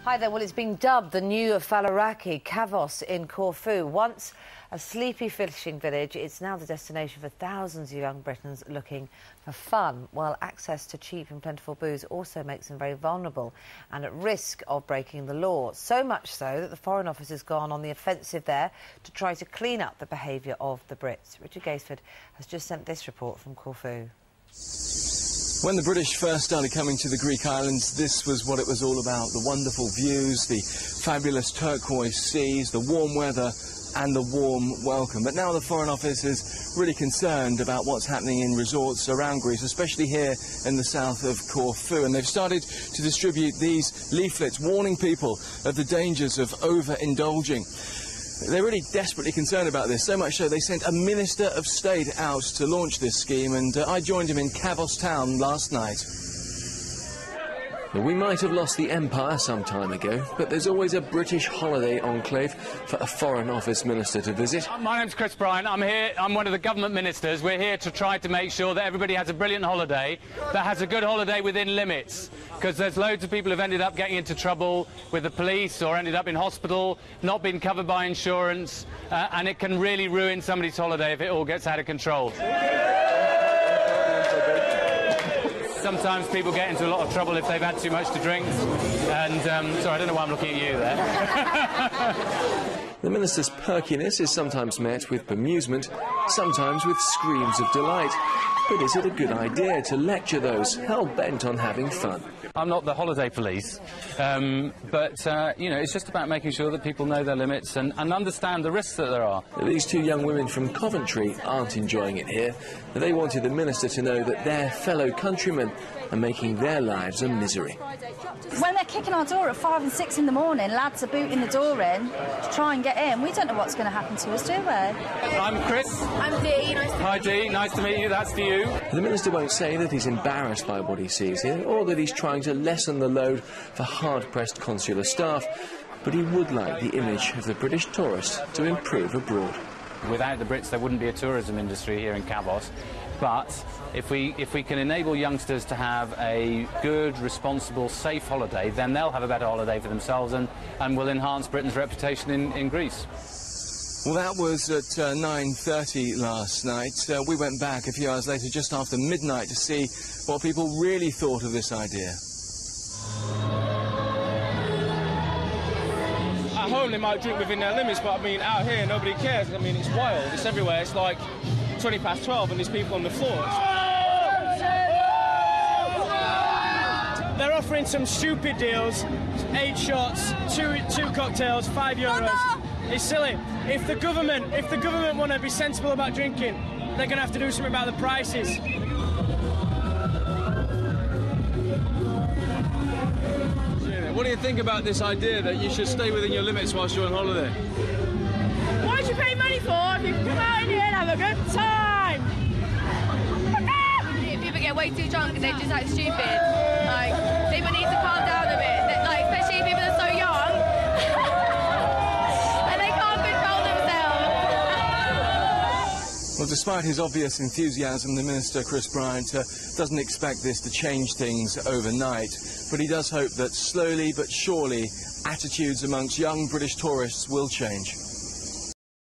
Hi there. Well, it's been dubbed the new Falaraki, Kavos in Corfu. Once a sleepy fishing village, it's now the destination for thousands of young Britons looking for fun, while access to cheap and plentiful booze also makes them very vulnerable and at risk of breaking the law. So much so that the Foreign Office has gone on the offensive there to try to clean up the behaviour of the Brits. Richard Gaisford has just sent this report from Corfu. When the British first started coming to the Greek islands, this was what it was all about. The wonderful views, the fabulous turquoise seas, the warm weather and the warm welcome. But now the Foreign Office is really concerned about what's happening in resorts around Greece, especially here in the south of Corfu. And they've started to distribute these leaflets warning people of the dangers of overindulging. They're really desperately concerned about this, so much so they sent a Minister of State out to launch this scheme, and I joined him in Kavos town last night. We might have lost the empire some time ago, but there's always a British holiday enclave for a Foreign Office minister to visit. My name's Bryant. I'm one of the government ministers. We're here to try to make sure that everybody has a brilliant holiday, that has a good holiday within limits, because there's loads of people who've ended up getting into trouble with the police or ended up in hospital, not been covered by insurance, and it can really ruin somebody's holiday if it all gets out of control. Sometimes people get into a lot of trouble if they've had too much to drink. And, sorry, I don't know why I'm looking at you there. The minister's perkiness is sometimes met with bemusement, sometimes with screams of delight. But is it a good idea to lecture those hell-bent on having fun? I'm not the holiday police, but, you know, it's just about making sure that people know their limits and understand the risks that there are. These two young women from Coventry aren't enjoying it here. They wanted the minister to know that their fellow countrymen are making their lives a misery. When they're kicking our door at 5 and 6 in the morning, lads are booting the door in to try and get in. We don't know what's going to happen to us, do we? I'm Chris. I'm Dee. Hi Dee, nice to meet you. That's to you. The minister won't say that he's embarrassed by what he sees here, or that he's trying to lessen the load for hard-pressed consular staff, but he would like the image of the British tourist to improve abroad. Without the Brits, there wouldn't be a tourism industry here in Kavos. But if we can enable youngsters to have a good, responsible, safe holiday, then they'll have a better holiday for themselves and will enhance Britain's reputation in Greece. Well, that was at 9:30 last night. We went back a few hours later, just after midnight, to see what people really thought of this idea. At home, they might drink within their limits, but I mean, out here, nobody cares. I mean, it's wild. It's everywhere. It's like 20 past 12 and there's people on the floor. They're offering some stupid deals, 8 shots, two cocktails, €5. It's silly. If the government want to be sensible about drinking, they're going to have to do something about the prices. What do you think about this idea that you should stay within your limits whilst you're on holiday? What do you pay money for if you can come out in here and have a good time? People get way too drunk and they just act stupid. Like, people need to calm down a bit. Like, especially people that are so young and they can't control themselves. Well, despite his obvious enthusiasm, the Minister, Bryant, doesn't expect this to change things overnight. But he does hope that slowly but surely attitudes amongst young British tourists will change.